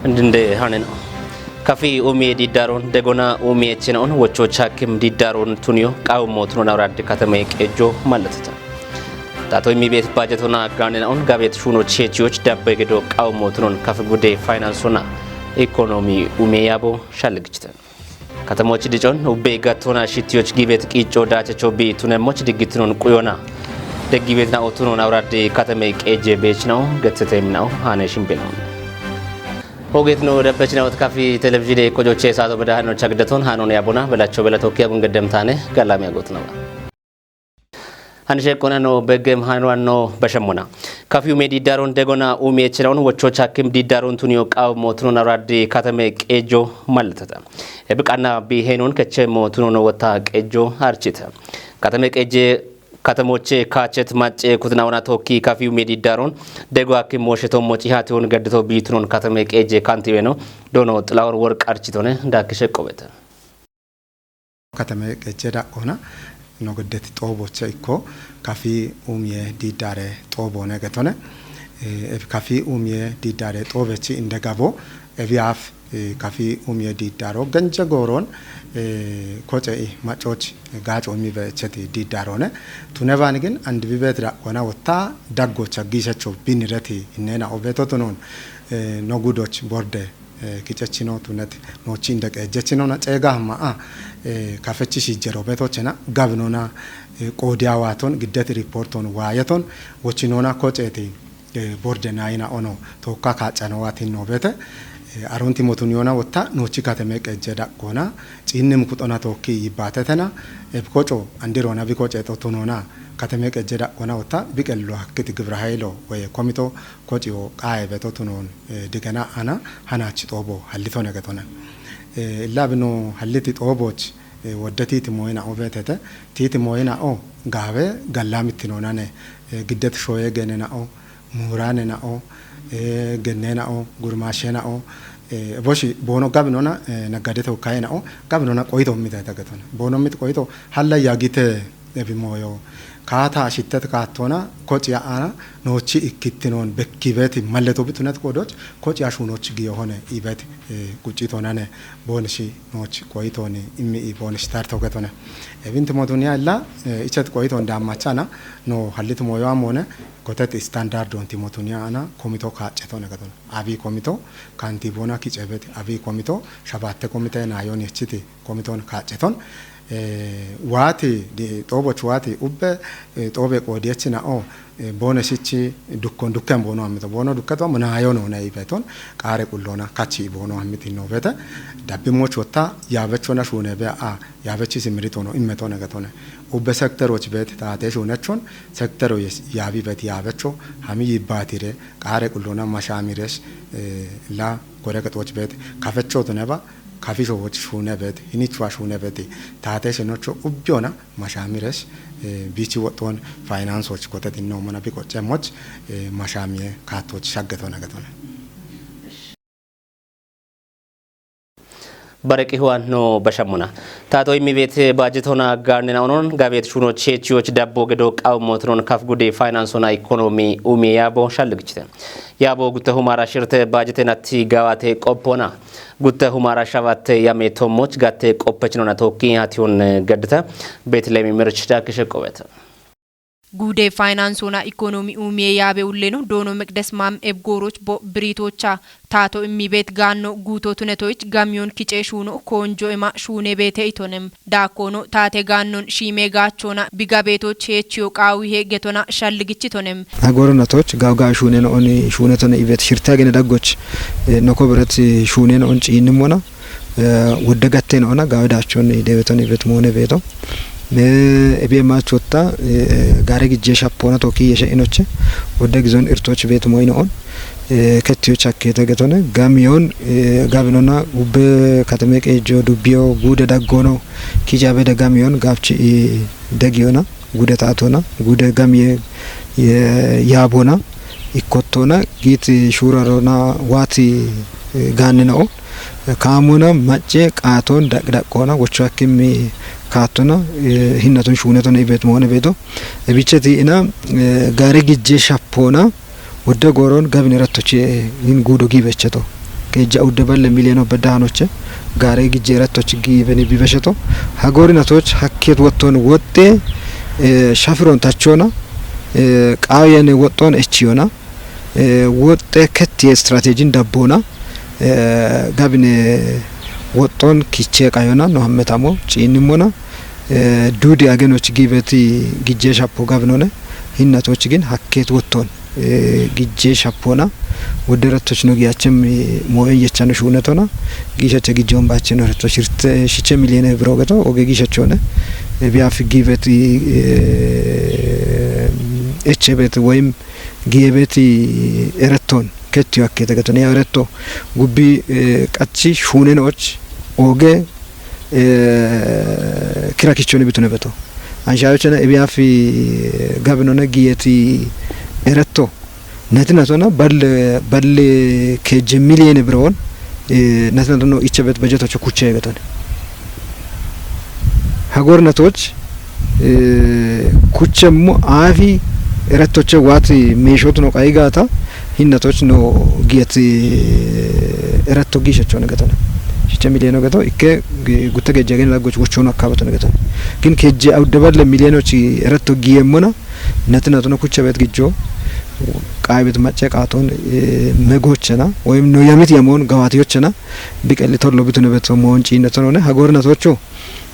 እንደ ሃነና ካፊ ኡሚ ዲዳሮን ደጎና ኡሚ እችነውን ወቾች ሐኪም ዲዳሮን ቱኒዮ ቃውሞት ነው አውራድ ከተማ ቀጆ ማለት ነው ታቶ የሚቤት ባጀቶና ጋርነናውን ጋቤት ሹኖች ቼቺዎች ዳበገዶ ቃውሞት ነው ካፍ ጉዴ ፋይናንስና ኢኮኖሚ ኡሚ ያቦ ሻልግጭተ ከተሞች ዲጆን ኡቤ ጋቶና ሽቲዎች ጊቤት ቂጮ ዳቸቾ ቢቱነሞች ድግትኑን ቁዮና ደጊቤትና ኦቱኖን አውራድ ከተማ ቀጄ ቤች ነው ገተተም ነው ሃነሽም በለው ሆጌት ነው ደበች ነው ካፊ ቴሌቪዥን የቆጆቼ ሳቶ በዳህኖ ቻግደቶን ሃኖን ያቦና በላቸው በለቶኪያ ጉንገደምታነ ጋላም ያጎት ነው አንሸ ቆና ነው በገም ሃኖን ነው በሸሞና ካፊው ሜዲዳሮን ደጎና ኡሚ እችነውን ወቾች ሐኪም ዲዳሮን ቱኒዮ ቃው ሞቱኖን አውራድ ከተማ ቀጆ ማለተታ የብቃና ቢሄኖን ከቸሞ ቱኖን ወታ ቀጆ አርቺተ ከተማ ቀጄ ከተሞቼ ካቸት ማጬ ኩትናውና ቶኪ ካፊው ሜዲዳሮን ደጓኪ ሞሽቶ ሞጪሃቶን ገድቶ ቢትኖን ከተማ ቀጄ ካንቲቤ ነው ዶኖ ጥላወር ወርቅ አርቺቶነ እንዳከሸቆበተ ከተማ ቀጄ ዳቆና ነው ገደት ጦቦቼ እኮ ካፊ ኡሚየ ዲዳሬ ጦቦ ነገቶነ ካፊ ኡሚየ ዲዳሬ ጦበቺ እንደጋቦ እቢያፍ ካፊ ኡሚየ ዲዳሮ ገንጀ ጎሮን ኮጨይ ማጮች ጋጮ የሚበቸት ዲዳሮነ ቱነባን ግን አንድ ቢበት ዳቆና ወታ ዳጎቻ ጊሸቸው ቢንረቲ እነና ኦቤቶቶኖን ኖጉዶች ቦርደ ኪጨቺኖ ቱነት ኖቺ እንደቀጀቺኖና ጨጋማ ካፈቺ ሲጀሮ ቤቶችና ጋብኖና ቆዲያዋቶን ግደት ሪፖርቶን ዋየቶን ወቺኖና ኮጨቲ ቦርደና አይና ኦኖ ቶካ ካጨነዋቲን ነው ቤተ አሮንቲ ሞቱኒዮና ወታ ኖቺ ከተማ ቀጀ ዳቆና ጪንም ኩጦና ቶኪ ይባተተና ኤብኮጮ አንዲሮና ቢኮጨ ቶቶኖና ከተማ ቀጀ ዳቆና ወታ ቢቀሉ ሀክት ግብረ ኃይሎ ወይ ኮሚቶ ኮጪዮ ቃይ በቶቶኖን ድገና አና ሃናች ጦቦ ሀሊቶ ነገቶና ኢላብኖ ሀሊቲ ጦቦች ወደቲት ሞይና ኦበተተ ቲት ሞይና ኦ ጋበ ጋላምትኖናነ ግደት ሾየ ገነናኦ ሙራነናኦ ገነናኦ ጉርማሸናኦ ቦሺ ቦኖ ጋብኖና ነጋደተው ካይናኦ ጋብኖና ቆይቶ ሚታተገተነ ቦኖ ሚት ቆይቶ ሀላ ያጊተ ለቢሞዮ ካታ ሽተት ካቶና ኮጪያ አና ኖቺ ኢክትኖን በኪበት ማለቶ ብትነት ቆዶች ኮጪያ ሹኖች ጊዮሆነ ኢበት ቁጪቶናነ ቦንሺ ኖች ቆይቶኒ ኢሚ ቦንሽ ታርተው ገተነ ኤቪንት ሞቱኒያ ላ ኢቸት ቆይቶ እንዳማቻና ኖ ሀሊት ሞያም ሆነ ኮተት ስታንዳርድ ኦንቲ ሞቱኒያ አና ኮሚቶ ካጨቶ ነገተነ አቢ ኮሚቶ ካንቲቦና ኪጨበት አቢ ኮሚቶ ሸባተ ኮሚቴ ናዮን የቺቲ ኮሚቶን ካጨቶን ዋቲ ጦቦች ዋቲ ኡበ ጦቤ ቆዲያችና ኦ ቦነሲቺ ዱኮን ዱከን ቦኖ አምቶ ቦኖ ዱከቶ ምናዮ ነው ናይ ቤቶን ቃሬ ቁሎና ካቺ ቦኖ አምቲ ነው ቤተ ዳብሞች ወታ ያበቾና ሹነ በአ ያበቺ ሲምሪቶ ነው ኢመቶ ነገቶነ ኡበ ሴክተሮች ቤት ታቴ ሹነቾን ሴክተሮ ያቢ ቤት ያበቾ ሀሚ ይባቲሬ ቃሬ ቁሎና ማሻሚሬስ ላ ጎረቀጦች ቤት ካፈቾት ነባ ካፊሾዎች ሹነበት ሂኒቹዋ ሹነበት ታቴሽኖቹ ኡቢዮና ማሻሚረስ ቢቺ ወጥቶን ፋይናንሶች ኮተት ነው ማና ቢቆጨሞች ማሻሚየ ካቶች ሻገተው ነገተው በረቂ ሁዋን ነው በሸሙና ታቶ የሚቤት ባጀቶና ጋርነናውን ጋቤት ሹኖች ቼቺዎች ዳቦ ገዶ ቃው ሞትሮን ካፍ ጉዴ ፋይናንስና ኢኮኖሚ ኡሚ ያቦ ሻልግጭተ ያቦ ጉተ ሁማራ ሽርተ ባጀተናቲ ጋዋቴ ቆፖና ጉተ ሁማራ ሻባተ ያሜቶሞች ጋቴ ቆፐች ነውና ቶኪ ያቲውን ገድተ ቤት ለሚምርች ዳከሸቆበት ጉዴ ፋይናንስና ኢኮኖሚ ኡሚ ያቤ ውሌ ነው ዶኖ መቅደስ ማም ኤብጎሮች ብሪቶቻ ታቶ የሚቤት ጋኖ ጉቶ ቱነቶች ጋሚዮን ኪጨሹ ነው ኮንጆ እማ ሹኔ ቤተ ኢቶንም ዳኮኖ ታቴ ጋኖን ሺሜ ጋቾና ቢጋቤቶች ሄቺዮ ቃዊ ሄገቶና ሻልግቺቶንም አጎረናቶች ጋውጋ ሹኔ ነው ኦኒ ሹኔቶና ኢቤት ሽርታ ገነ ዳጎች ነኮብረት ሹኔ ነው እንጪ ይንሞና ወደጋቴ ነውና ጋውዳቾን ዴቤቶን ኢቤት ሞኔ ቤቶ እቤማቾታ ጋረግ ጄሻፖና ቶኪ የሸኢኖች ወደ ግዞን እርቶች ቤት ሞይነውን ከቲዮች አከተ ገቶነ ጋሚዮን ጋብኖና ኡበ ከተመቀ ጆ ዱቢዮ ጉደ ዳጎኖ ኪጃበ ደጋሚዮን ጋፍቺ ደጊዮና ጉደ ታቶና ጉደ ጋሚየ ያቦና ኢኮቶና ጊት ሹራሮና ዋቲ ጋንነኦ ካሙና ማጬ ቃቶን ዳቅዳቆና ወቻኪም ካቶና ሂነቱን ሹነቱን ይቤት መሆነ ቤቶ እቢቸቲ እና ጋሪ ግጄ ሻፖና ወደ ጎሮን ጋብኔ ረቶች ይን ጉዶ ጊበቸቶ ከጃ ውደበል ሚሊዮን በዳኖች ጋሬ ግጀረቶች ጊበኒ ቢበሸቶ ሀጎሪናቶች ሀኬት ወጥቶን ወጤ ሻፍሮን ታቾና ቃየን ወጥቶን እቺዮና ወጤ ከት የስትራቴጂን ዳቦና ጋብነ ወጥቶን ኪቼ ቃዮና ነው ሀመታሞ ጪንሞና ዱዲ አገኖች ጊበቲ ግጀ ሻፖ ጋብኖነ ሂናቶች ግን ሀኬት ወጥቶን ግጀ ሻፖና ወደረቶች ነው ያቸም ሞይ የቻነሽ ኡነቶና ጊሸቸ ግጆን ባቸ ነው ረቶች ሽቸ ሚሊዮን ብሮ ገቶ ኦገ ጊሸቸone ቢያፍ ጊበቲ ኤችቤት ወይም ጊቤቲ ኤረቶን ከቲው አከተ ገቶነ ያረቶ ጉቢ ቀቺ ሹነኖች ኦገ ክራኪቾን ቢቱነ በቶ አንሻዮችና ቢያፍ ጋብኖነ ጊየቲ ኤረቶ ነትናቶና በል ከጀ ሚሊዮን ብሮን ነትናቶና ኢቸበት በጀቶች ኩቻ ይገታል ሀጎርነቶች ኩቸሞ አፊ ረቶች ዋት ሜሾት ነው ቃይጋታ ሂነቶች ነው ጊየት ረቶ ጊሸቸው ነገተና ሽቸ ሚሊዮን ነው ገተው ኢከ ጉተገጀ ገን ላጎች ወቾን አካባተ ነገተና ግን ከጀ አውደበል ሚሊዮኖች ረቶ ጊየሞና ነትናቶና ኩቸበት ግጆ ቃይበት ማጨቃቶን መጎችና ወይም ነው ያሚት የመሆን ጋዋቲዎችና ቢቀል ተወሎ ቢቱነበቶ መሆን ጪነቶ ነው ሀጎርነቶቹ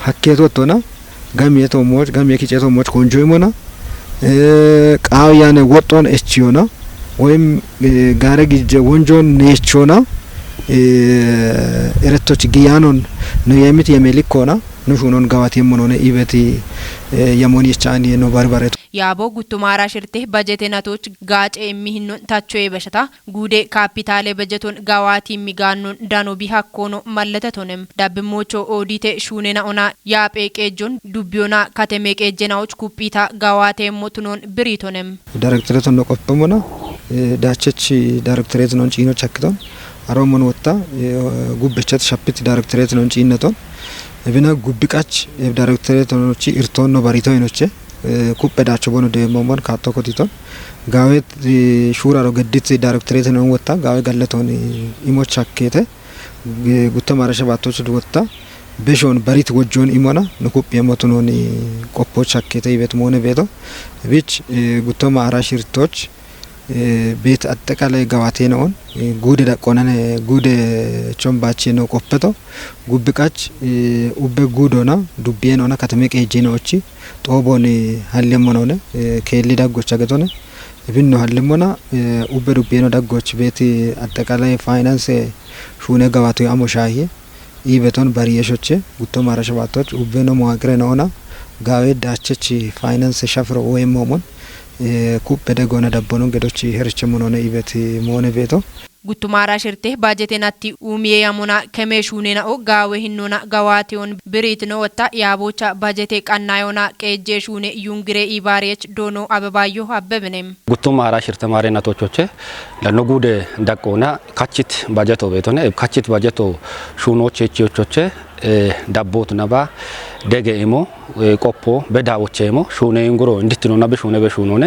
ሀኬቶቶና ጋሚየቶ ሞች ጋሚየኪጨቶ ሞች ኮንጆ ይሞና ቃውያነ ወጦን እቺዮና ወይም ጋረግ ወንጆን ነቾና ኤረቶች ጊያኖን ነው ያሚት የሜሊኮና ንሹኖን ጋዋት የሞኖነ ኢበቲ የሞን የቻኒ ነው ባርባሬቱ ያቦ ጉቱማራ ሽርቴ በጀቴናቶች ጋጬ የሚህኑን ታቾ የበሽታ ጉዴ ካፒታሌ በጀቶን ጋዋቲ የሚጋኑን ዳኖ ቢሃኮኖ ማለተቶንም ዳብሞቾ ኦዲቴ ሹኔና ኦና ያጴ ቄጆን ዱቢዮና ከተሜ ቄጀናዎች ኩፒታ ጋዋቴ ሞትኖን ብሪቶንም ዳይሬክተሬት ነው ቆፈሞና ዳቸች ዳይሬክተሬት ነው ጪኖ ቸክቶን አሮሞን ወጣ ጉበቸት ሻፒት ዳይሬክተሬት ነው ጪነቶን እብና ጉብቃች ዳይሬክተሬት ነው ጪ ኢርቶን ነው ባሪቶይ ነች ኩපዳቸው ቦኖ ደሞሞን ካቶኮቲቶን ጋዌት ሹራሮ ገዲት ዳይሬክተሬት ነው ወጣ ጋዌ ጋለቶን ኢሞች አከተ ጉተማራ ሸባቶች ወጣ በሾን ባሪት ወጆን ኢሞና ንኩፕ የሞቱኖን ቆፖች አከተ ይበት ሞነ ቤቶ ቢች ጉተማራ ሽርቶች ቤት አጠቃላይ ጋዋቴ ነውን ጉድ ደቆነነ ጉድ ቾምባቺ ነው ቆፈቶ ጉብቃች ኡበ ጉዶና ዱቢየነና ከተመቀ ጄኖቺ ጦቦን ሀለሞነነ ከሊ ዳጎች አገቶነ ቢኖ ሀለሞና ኡበ ዱቢየነ ዳጎች ቤት አጠቃላይ ፋይናንስ ሹነ ጋዋቱ አሞሻዬ ይበቶን ባሪየሾቼ ጉቶ ማራሸባቶች ኡበ ነው መዋቅረ ነውና ጋዌ ዳቸች ፋይናንስ ሻፍሮ ወይ ሞሞን ኩበደ ጎነ ደቦኖ ገዶች ሄርች ሞኖነ ኢበት ሞነ ቤቶ ጉቱማራ ሽርቴ ባጀቴናቲ ኡሚዬ ያሙና ከሜሹኔና ኦ ጋዌ ሂኖና ጋዋቴውን ብሪት ነው ወጣ ያቦቻ ባጀቴ ቀናዮና ቄጄ ሹኔ ዩንግሬ ኢባሪች ዶኖ አበባዮ አበብነም ጉቱማራ ሽርተ ማሬናቶቾቼ ለነጉደ ዳቆና ካቺት ባጀቶ ቤቶነ ካቺት ባጀቶ ሹኖቼ ቺቾቼ ዳቦት ነባ ደገኢሞ ቆፖ በዳዎቼሞ ሹኔ እንግሮ እንድትኖና በሹኔ በሹኖነ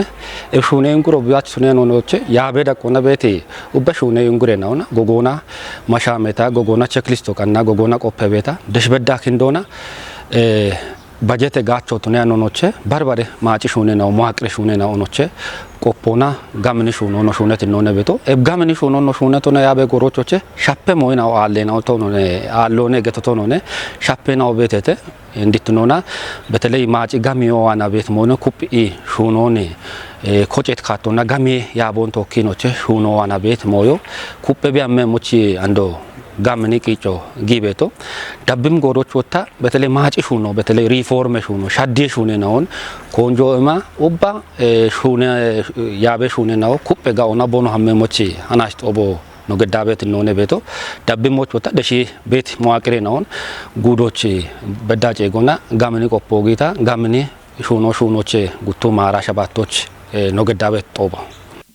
ሹኔ እንግሮ ቢያች ሹኔ ኖኖቼ ያበ ዳቆና ቤቴ ኡበሹኔ እንግሬ ነውና ጎጎና ማሻሜታ ጎጎና ቼክሊስቶ ቀና ጎጎና ቆፔ ቤታ ደሽበዳ ክንዶና ባጀቴ ጋቾ ቱኔ ኖኖቼ ባርባሬ ማጪ ሹኔ ነው ማቅሬ ሹኔ ነው ኖቼ ቆፖና ጋምኒ ሹኖ ነው ሹኔት ነው ቤቶ ጋምኒ ሹኖ ነው ሹኔት ነው ያበ ጎሮቾቼ ሻፔ ሞይናው አለ ነው ቶ ነው አሎኔ ገተቶ ነው ሻፔ ነው ቤቴቴ እንድትኖና በተለይ ማጪ ጋሚዮ ዋና ቤት ሞነ ኩፒ ሹኖኔ ኮጨት ካቶና ጋሚ ያቦን ቶኪኖቼ ሹኖ ዋና ቤት ሞዮ ኩፔ ቢያመ ሙቺ አንዶ ጋምኒ ቂጮ ጊቤቶ ዳብም ጎሮች ወጣ በተለይ ማጪ ሹኖ በተለይ ሪፎርም ሹኖ ሻዲ ሹኔ ነውን ኮንጆ እማ ኡባ ሹኔ ያበ ሹኔ ነው ኩፔ ጋውና ቦኖ ሀመሞቺ አናሽ ጦቦ ነው ገዳቤት ነው ቤቶ ዳብሞች ወጣ ደሺ ቤት መዋቅሬ ነውን ጉዶች በዳጬ ጎና ጋምኒ ቆፖ ጌታ ጋምኒ ሹኖቼ ጉቱ ማራ ሸባቶች ነው ገዳቤት ጦቦ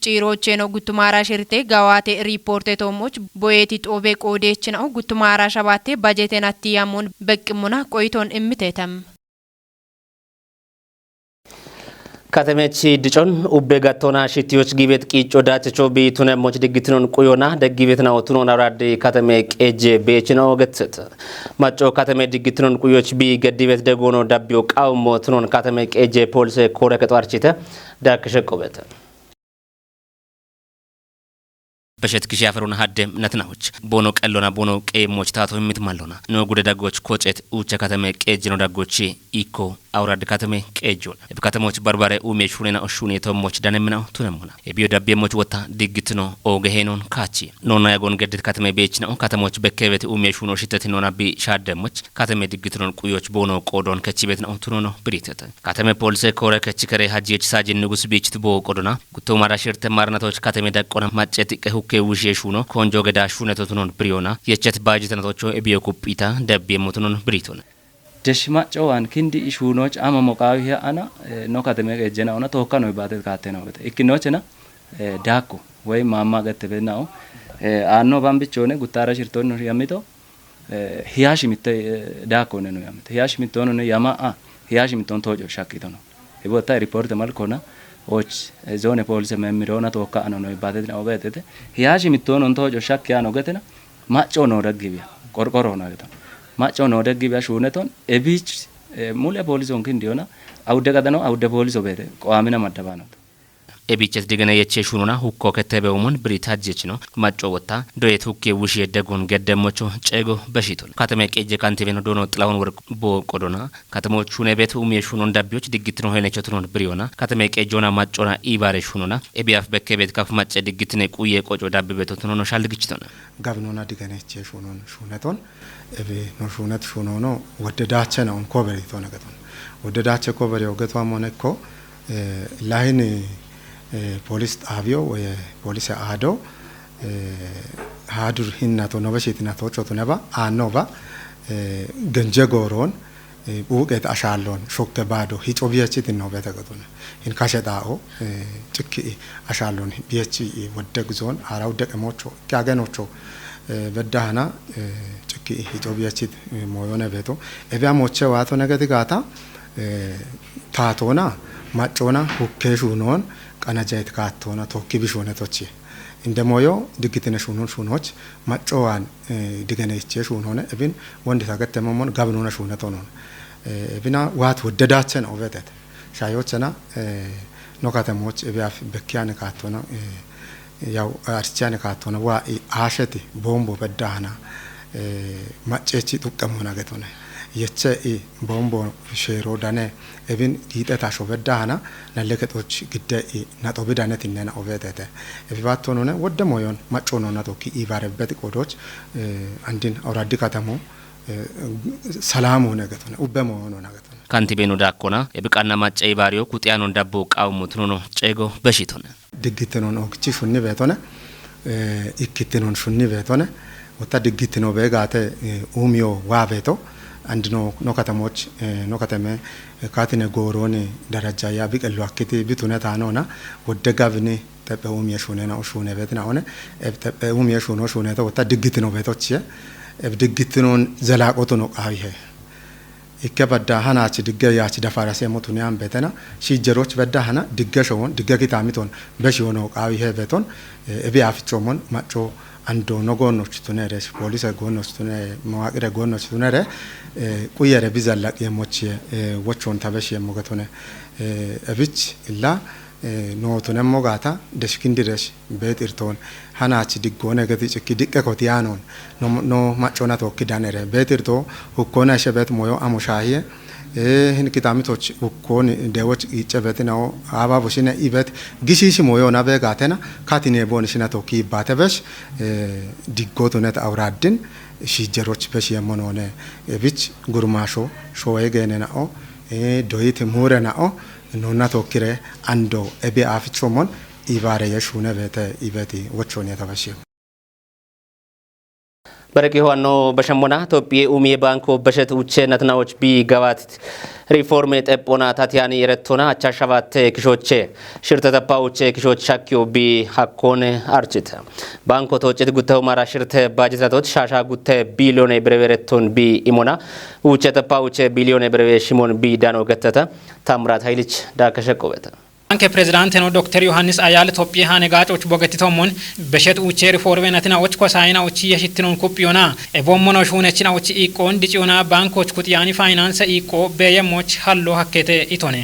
ጪሮቼ ነው ጉቱማራ ሽርቴ ጋዋቴ ሪፖርቴ ቶሞች ቦየቲ ጦቤ ቆዴች ነው ጉቱማራ ሸባቴ ባጀቴናቲ ያሞን በቅሙና ቆይቶን እምቴተም ከተሜች ድጮን ኡቤ ጋቶና ሽቲዮች ጊቤት ቂጮ ዳቸቾ ቢቱነ ሞች ድግትኖን ቁዮና ደጊቤት ነው ቱኖን አራድ ከተሜ ቄጄ ቤችናው ገትት ማጮ ከተሜ ድግትኖን ቁዮች ቢ ገዲቤት ደጎኖ ዳቢዮ ቃውሞ ቱኖን ከተሜ ቄጄ ፖሊስ ኮረ ከጧርቺተ ዳከሸቆበተ በሸት ክሽ ያፈሩና ሀደም ነትናዎች ቦኖ ቀሎና ቦኖ ቄሞች ታቶ የሚትማለውና ነው ጉደ ዳጎች ኮጨት ኡቸ ከተሜ ቄጅ ነው ዳጎች ኢኮ አውራድ ከተሜ ቄጆን በከተሞች በርባሬ ኡሜሽ ሁኔና ኦሹኔ ተሞች ዳነምናው ቱነሙና የቢዮ ዳቤሞች ወታ ዲግት ነው ኦገሄኖን ካቺ ኖና ያጎን ገድት ከተሜ ቤች ነው ከተሞች በከቤት ኡሜሽ ሁኖ ሽተት ኖና ቢ ሻደሞች ከተሜ ዲግት ነው ቁዮች ቦኖ ቆዶን ከቺ ቤት ነው ቱኖ ነው ብሪተተ ከተሜ ፖሊስ ኮረ ከቺ ከሬ ሀጂች ሳጅን ንጉስ ቤችት ቦ ቆዶና ጉቶ ማራሽርተ ማርናቶች ከተሜ ዳቆና ማጨት ቀሁ ከውሽ የሹኖ ኮንጆ ገዳ ሹነቶቱኖን ብሪዮና የቸት ባጅተናቶቾ እቢዮ ኩጲታ ደብ የሞቱኖን ብሪቶን ደሽማ ጨዋን ክንዲ ሹኖች አማሞቃዊ ያአና ነው ከተሜ ገጀና ሆነ ተወካ ነው ይባተት ካቴ ነው በተ እኪኖችና ዳኮ ወይ ማማ ገተበናው አኖ ባምብቾኔ ጉታራ ሽርቶን ነው ያሚቶ ህያሽ ሚተ ዳኮ ነው ያሚቶ ህያሽ ሚቶ ነው ያማ ህያሽ ሚቶን ተወጆ ሻኪቶ ነው ይቦታ ሪፖርት መልኮና ኦች ዞኔ ፖሊስ መምሮና ተወካ ነው ይባተት ነው በተተ ህያሽ ሚቶን ኦን ተወጆ ሻኪያ ነው ገተና ማጮ ነው ደግቢያ ቆርቆሮ ነው ገተና ማጮ ነው ደግቢያ ሹነቶን ኤቢች ሙለ ፖሊሶን ክንዲዮና አውደ ቀደነው አውደ ፖሊሶ በተ ቋሚና ማደባ ነው ኤቢቸት ድገነ የቼ ሹኑና ሁኮ ከተበውሙን ብሪታጅች ነው ማጮ ወታ ዶየት ሁኬ ውሽ የደጎን ገደሞቹ ጨጎ በሽቶል ከተማ ቄጀ ካንቲቤ ነው ዶኖ ጥላውን ወርቅ ቦቆዶና ከተሞቹ ነቤት ኡሜ ሹኑን ዳቢዎች ድግት ነው ሆነቸው ትኖን ብሪዮና ከተማ ቄጆና ማጮና ኢባሬ ሹኑና ኤቢአፍ በከቤት ካፍ ማጨ ድግት ነው ቁየ ቆጮ ዳብ ቤቶ ትኖ ሻልግጭቶ ነው ጋብኖና ድገነ የቼ ሹኑን ሹነቶን ኤቢ ነው ሹነት ሹኖኖ ወደዳቸ ነው ኮበሪቶ ነገቶን ወደዳቸ ኮበሪ ወገቷ ሞነኮ ላይን ፖሊስ ጣቢዮ ወይ ፖሊስ አዶ ሃዱር ሂናቶ ኖበሽቲና ተወቾቱ ነባ አኖባ ገንጀ ጎሮን ቡቄት አሻሎን ሾክተ ባዶ ሂጮ ቢያቺት ነው በተገጡነ ኢን ካሸዳኦ ጭክ አሻሎን ቢያቺ ወደግ ዞን አራው ደቀሞቾ ካገኖቾ በዳህና ጭክ ሂጮ ቢያቺት ሞዮነ ቤቶ ኤቢያ ሞቼ ዋቶ ነገት ጋታ ታቶና ማጮና ሁኬሹ ኖን ቀናጃይት ካቶና ቶኪ ቢሾነቶች እንደሞዮ ድግትነ ሹኖን ሹኖች ማጮዋን ድገነይቼ ሹኖነ እብን ወንድ ታገተመሞን ጋብኖና ሹነቶ ነው እብና ዋት ወደዳቸ ነው በተት ሻዮችና ኖካተሞች እቢያፍ በኪያን ካቶና ያው አርቻን ካቶና ዋ አሸቲ ቦምቦ በዳህና ማጨቺ ጡቀሞና ገቶነ የቸ ቦምቦ ሼሮ ዳነ እብን ዲጠታ ሾበዳና ነለከቶች ግደ ናጦ ቢዳነት እነና ኦቨተተ እቢባቶን ሆነ ወደ ሞዮን ማጮኖ ናጦ ኪ ኢባረበት ቆዶች አንድን አውራዲ ከተሞ ሰላም ሆነ ገተነ ኡበሞ ሆነ ነገተነ ካንቲቤኑ ዳኮና የብቃና ማጨ ኢባሪዮ ኩጢያኖ ዳቦ ቃውሙት ነው ጨጎ በሽቶነ ድግትኖ ነው ክቺ ሹኒ ቤቶነ ኢክትኖን ሹኒ ቤቶነ ወታ ድግትኖ በጋተ ኡሚዮ ዋ ቤቶ አንድ ነው ከተሞች ነው ከተማ ካቲነ ጎሮን ደረጃ ያ ቢቀሉ አክቲ ቢቱነታ ነውና ወደጋብኔ ተበኡም የሹነና ሹነ ቤትና ሆነ ተበኡም የሹኖ ሹነታ ወታ ድግት ነው ቤቶች ድግት ነው ዘላቆቱ ነው ቃይሄ ይከበዳ ሃናች ድገ ያች ደፋራሴ ሞቱኒያን ቤተና ሲጀሮች በዳህና ድገሾን ድገኪታሚቶን በሽሆኖ ቃይሄ ቤቶን እቢ አፍቾሞን ማጮ አንዶ ነጎኖች ቱነረስ ፖሊስ ጎኖች ቱነ መዋቅረ ጎኖች ቱነረ ቁየረ ቢዛላቅ የሞች ወቾን ተበሽ የሞገቶነ እብች ኢላ ኖቱነ ሞጋታ ደሽኪንዲረሽ ቤትርቶን ሃናች ድጎነ ገቲ ጭኪ ድቀ ኮቲያኖን ኖ ማጮና ተወክዳነረ ቤትርቶ ሁኮና ሸበት ሞዮ አሞሻየ ህን ኪታሚቶች ሁኮን ደዎች ይጨበት ነው አባቦሽነ ኢበት ግሺሽ ሞዮና በጋተና ካቲኔ ቦንሽና ተወኪ ባተበሽ ዲጎቱነት አውራድን ሺጀሮች በሽ የሞኖነ ብች ጉርማሾ ሾይ ገነናኦ ዶይት ሙረናኦ ኖና ተወኪረ አንዶ ኤቢ አፍቾሞን ኢባረ የሹነ በተ ኢበቲ ወቾን የተበሽ በረቂ ሆኖ በሸሞና ኢትዮጵያ ኡሚ ባንኮ በሸት ውቼ ነትናዎች ቢ ገባት ሪፎርም ጠጶና ታቲያኒ የረቶና አቻሻባት ክሾቼ ሽርተተፓውቼ ክሾች ሻኪዮ ቢ ሀኮን አርችተ ባንኮ ተወጭት ጉተው ማራ ሽርተ ባጀታቶች ሻሻ ጉተ ቢሊዮን ብረበረቶን ቢ ኢሞና ውቼ ተፓውቼ ቢሊዮን ብረበ ሽሞን ቢ ዳኖ ገተተ ታምራት ኃይልች ዳከሸቆበተ አንከ ፕሬዝዳንት ነው ዶክተር ዮሐንስ አያል ኢትዮጵያ ሃነጋጮች ቦገቲቶሞን በሸት ውቼ ሪፎርም ነትናዎች ኮሳይናዎች የሽትኑን ኩፒዮና ኤቦሞኖ ሹነችናዎች ኢቆን ዲጪዮና ባንኮች ኩጥያኒ ፋይናንስ ኢቆ በየሞች ሀሎ ሀከተ ኢቶኔ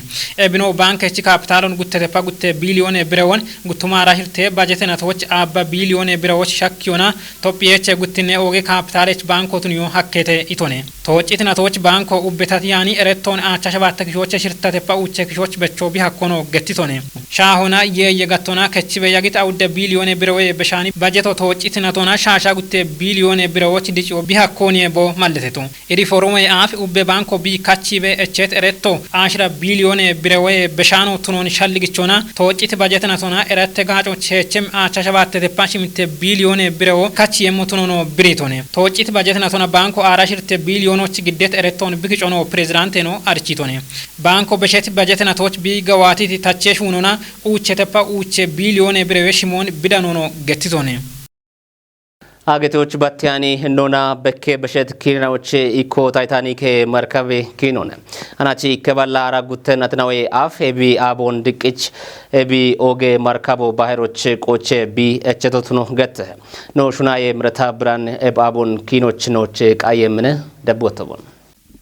ኤብኖ ባንከች ካፒታሉን ጉተተፓ ጉተ ቢሊዮን ብረውን ጉቱማራ ሂርቴ ባጀተናቶች አባ ቢሊዮን ብረዎች ሻኪዮና ኢትዮጵያች ጉትነ ኦጌ ካፒታለች ባንኮቱን ዮ ሀከተ ኢቶኔ ተወጭትናቶች ባንኮ ኡበታቲያኒ ኤረቶን አቻሸባተ ክሾች ሽርተተፓ ውቼ ክሾች በቾ ቢሃኮኖ ገቲ ሻሆና የየጋቶና ከቺ በያጊት አውደ ቢሊዮን ብረው በሻኒ ባጀቶ ተወጪትናቶና ሻሻ ጉቴ ቢሊዮን ብረዎች ዲጪዮ ቢሃኮኒ ቦ ማለተቱ ሪፎርም አፍ ኡበ ባንኮ ቢ ካቺ በእቸት ኤረቶ አሽራ ቢሊዮን ብረው በሻኖ ቱኖን ሻልግቾና ተወጪት ባጀትናቶና ኤረተ ጋጮ ቸችም አቻሻባተ ተፓሽምተ ቢሊዮን ብረው ካቺ የሞቱኖ ብሪቶኔ ተወጪት ባጀትናቶና ባንኮ አራሽርተ ቢሊዮኖች ግዴት ኤረቶን ቢግጮኖ ፕሬዝዳንት ነው አርቺቶኔ ባንኮ በሸት ባጀትናቶች ቢገዋቲ ታች ሹኑና ኡቼ ተፓ ኡቼ ቢሊዮን ብረው ሽሞን ቢዳኖኖ ገቲቶኔ አገቶች ባቲያኒ ኖና በከ በሸት ኪናዎች ኢኮ ታይታኒክ መርከቤ ኪኖነ አናቺ ከባላ አራጉተ ናትናዌ አፍ ኤቢ አቦን ድቅች ኤቢ ኦጌ መርከቦ ባህሮች ቆቼ ቢ እቸቶትኖ ገተ ኖ ሹናዬ ምረታ ብራን ኤብ አቦን ኪኖች ኖች ቃየምነ ደቦተቦን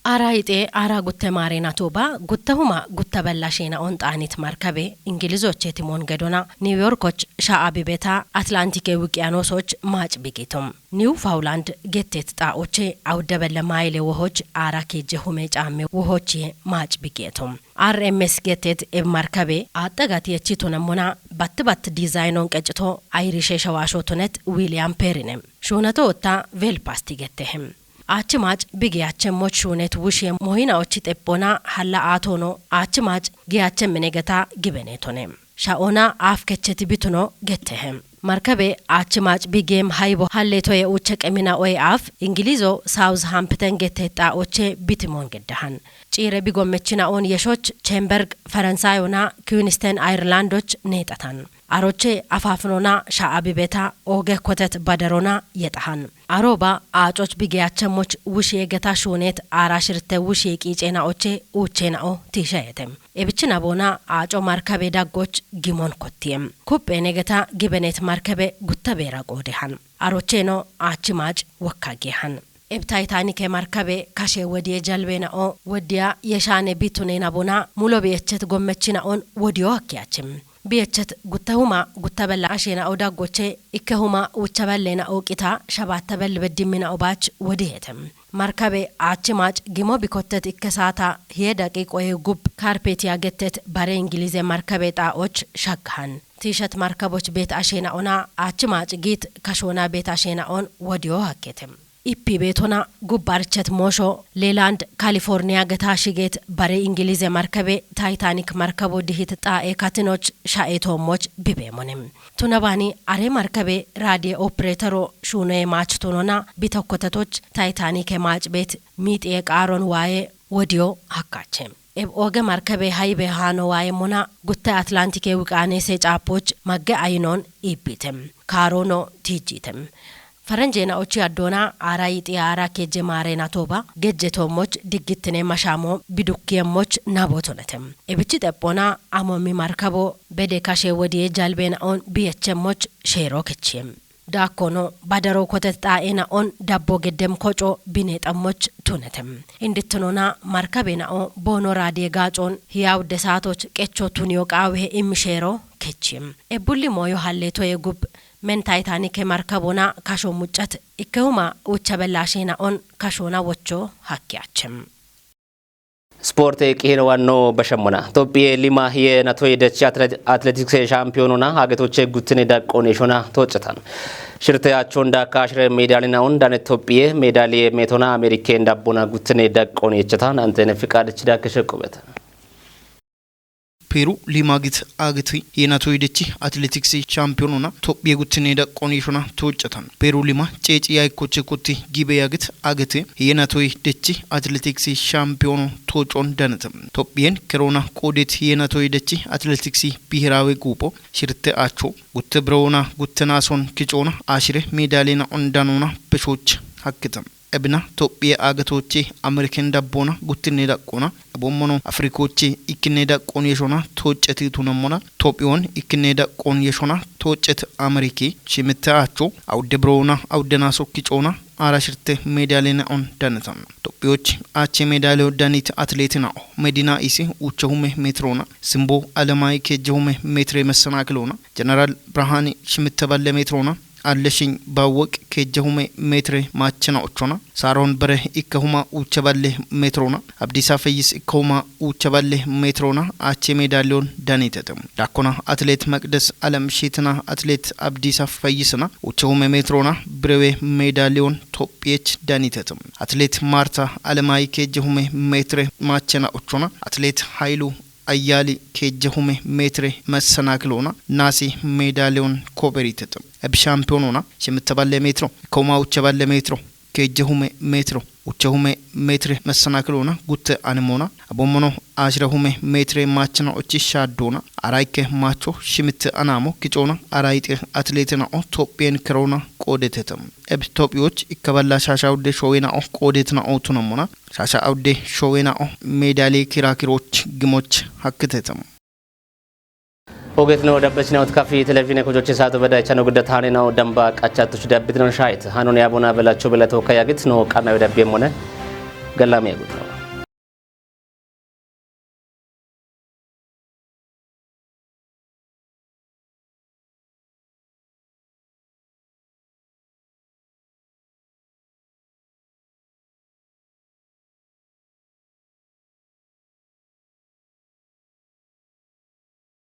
አራይጤ አራ ጉተ ማሬና ቶባ ጉተሁማ ጉተ በላሽና ኦንጣኒት መርከቤ እንግሊዞች የቲሞን ገዶና ኒውዮርኮች ሻአቢ ቤታ አትላንቲክ ውቅያኖሶች ማጭ ቢጌቱም ኒው ፋውላንድ ጌቴት ጣኦቼ አውደበለ ማይሌ ወሆች አራ ኬጀ ሁሜ ጫሜ ወሆች ማጭ ቢጌቱም አርኤምኤስ ጌቴት ኤብ መርከቤ አጠጋት የቺቱነሙና ባትባት ዲዛይኖን ቀጭቶ አይሪሼ ሸዋሾቱነት ዊሊያም ፔሪንም ሹነቶ ወታ ቬልፓስቲ ጌቴህም አችማጭ ቢጊያቸም ሞች ሹኔት ውሽ ሞሂናዎች ጠጶና ሐላ አቶኖ አችማጭ ጊያቸም መነገታ ግበኔቶኔ ሻኦና አፍከቸት ቢቱኖ ገተህም መርከቤ አችማጭ ቢጌም ሃይቦ ሐሌቶ የኡቸ ቀሚና ኦይ አፍ እንግሊዞ ሳውዝ ሃምፕተን ጌቴጣ ኦቼ ቢትሞን ገደሃን ጪረ ቢጎመችና ኦን የሾች ቼምበርግ ፈረንሳዮና ኩዊንስተን አይርላንዶች ኔጣታን አሮቼ አፋፍኖና ሻአቢ ቤታ ኦገ ኮተት ባደሮና የጣሃን አሮባ አጮች ቢጊያቸሞች ውሽ የገታ ሹኔት አራሽርተ ውሽ የቂጬናኦቼ ኡቼናኦ ቲሻየተም ኤብችና ቦና አጮ መርከቤ ዳጎች ጊሞን ኮቲየም ኩጴ ነገታ ግበኔት መርከቤ ጉተቤራ ቆዴሃን አሮቼኖ አችማጭ ወካጌሃን ኤብ ታይታኒክ መርከቤ ካሼ ወዲየ ጀልቤናኦ ወዲያ የሻኔ ቢቱኔና ቦና ሙሎ ቤቸት ጎመችናኦን ወዲዮ አኪያችም ቢየቸት ጉተሁማ ጉተበላ አሼና ኦዳጎቼ ኢከሁማ ውቸበሌና ኦቂታ ሸባተበል በዲሚና ኦባች ወዲሄተም መርከቤ አችማጭ ጊሞ ቢኮተት ኢከሳታ ሄደቂቆ ጉብ ካርፔት ያገተት ባሬ እንግሊዝ መርከቤ ጣዎች ሸካን ቲሸት መርከቦች ቤት አሼና ኦና አችማጭ ጊት ከሾና ቤት አሼና ኦን ወዲዮ ሀኬተም ኢፒ ቤቶና ጉባርቸት ሞሾ ሌላንድ ካሊፎርኒያ ገታሽጌት ባሬ እንግሊዝ መርከቤ ታይታኒክ መርከቦ ዲሂት ጣኤ ካቲኖች ሻኤቶሞች ቢቤሞንም ቱነባኒ አሬ መርከቤ ራዲዮ ኦፕሬተሮ ሹኖ ማችቶኖና ቢተኮተቶች ታይታኒክ ማጭ ቤት ሚጥ የቃሮን ዋዬ ወዲዮ ሀካቸም ኤብ ኦገ መርከቤ ሃይቤ ሃኖ ዋዬ ሞና ጉተ አትላንቲክ ውቃኔ ሴጫፖች መገ አይኖን ኢቢትም ካሮኖ ቲጂትም ፈረንጄና ኦቺ አዶና አራይጤ አራ ኬጀ ማሬና ቶባ ገጀቶሞች ድግትኔ ማሻሞ ቢዱክየሞች ናቦቶነተም ኤብቺ ጠጶና አሞሚ መርከቦ በደካሼ ወዲየ ጃልቤና ኦን ቢየቸሞች ሼሮ ከቺም ዳኮኖ ባደሮ ኮተት ጣኤና ኦን ዳቦ ገደም ኮጮ ቢኔጠሞች ቱነተም እንድትኖና መርከቤና ኦ ቦኖ ራዲየ ጋጮን ህያው ደሳቶች ቄቾ ቱኒዮ ቃዌ ኢምሼሮ ከቺም ኤቡሊ ሞዮ ሐሌቶ የጉብ ምን ታይታኒክ መርከቦና ካሾ ሙጨት ኢከሁማ ውቸበላሽና ኦን ካሾና ወቾ ሀኪያችም ስፖርት ቂሄን ዋኖ በሸሞና ኢትዮጵያ ሊማ የናቶይ ደች አትሌቲክስ ሻምፒዮኑና አገቶች ጉትን ዳቆኔ ሾና ተወጭታን ሽርተያቸው እንዳካሽረ ሜዳሊናውን ዳን ኢትዮጵያ ሜዳሊየ ሜቶና አሜሪካ እንዳቦና ጉትን ዳቆኔ ይችታን አንተነ ፍቃድ ችዳከሸቁበት ፔሩ ሊማግት አግቲ የናቶ ይደቺ አትሌቲክስ ቻምፒዮኑና ቶፕ የጉትኔ ደቆኒሹና ተወጨታን ፔሩ ሊማ ጨጭ ያይኮች ኩቲ ጊቤ ያግት አግቲ የናቶ ይደቺ አትሌቲክስ ቻምፒዮኑ ቶጮን ደነተም ቶፕየን ከሮና ቆዴት የናቶ ይደቺ አትሌቲክስ ብሔራዊ ጉቦ ሽርተ አቾ ጉት ብሮና ጉትናሶን ኪጮና አሽሬ ሜዳሊና ኦንዳኖና በሾች ሀክተም እብና ቶጵየ አገቶቼ አሜሪካን ዳቦና ጉትኔ ዳቆና ቦሞኖ አፍሪኮቼ ኢክኔ ዳቆን የሾና ተወጨቲቱ ነሞና ቶጵዮን ኢክኔ ዳቆን የሾና ተወጨት አሜሪኬ ሽምታአቾ አውደ ብሮና አውደናሶ ኪጮና አራሽርተ ሜዳሊና ኦን ዳነታም ቶጵዮች አቼ ሜዳሊዮ ዳኒት አትሌትና መዲና ኢሲ ኡቸሁሜ ሜትሮና ሲምቦ አለማይ ከጀሁሜ ሜትሬ መሰናክሎና ጀነራል ብርሃኒ ሽምተባለ ሜትሮና አለሽኝ ባወቅ ከጀሁሜ ሜትሬ ማቸና ኦቾና ሳሮን በረ ኢከሁማ ኡቸባለ ሜትሮና አብዲሳ ፈይስ ኢከሁማ ኡቸባለ ሜትሮና አቼ ሜዳሊዮን ዳኒተም ዳኮና አትሌት መቅደስ አለም ሺትና አትሌት አብዲሳ ፈይስና ኡቸሁሜ ሜትሮና ብሬዌ ሜዳሊዮን ቶጵየች ዳኒተም አትሌት ማርታ አለማይ ከጀሁሜ ሜትሬ ማቸና ኦቾና አትሌት ኃይሉ አያሊ ከጀሁሜ ሜትሬ መሰናክሎና ናሲ ሜዳሊዮን ኮበሪተም እብ ሻምፒዮኑና ሽምተባለ ሜትሮ ኮማ ኡቸባለ ሜትሮ ከጀሁሜ ሜትሮ ኡቸሁሜ ሜትሬ መሰናክሎና ጉት አንሞና አቦሞኖ አሽረሁሜ ሜትሬ ማችና ኦቺ ሻዶና አራይከ ማቾ ሽምት አናሞ ኪጮና አራይጤ አትሌትና ቶጵየን ከሮና ቆዴተም እብ ቶጵዮች ኢከባላ ሻሻውደ ሾዌና ቆዴትና ኦቱነሞና ሻሻውደ ሾዌና ሜዳሊ ኪራኪሮች ግሞች ሀክተተም ኦጌት ነው ደበች ነው ካፊ ቴሌቪዥን ኮጆች ሳቱ በዳቻ ነው ጉዳት ሃኔ ነው ደምባ ቃቻቶች ዳብት ነው ሻይት ሃኖን ያቦና በላቸው በለተው ከያግት ነው ቃናው ዳብየም ሆነ ገላም ያጉት ነው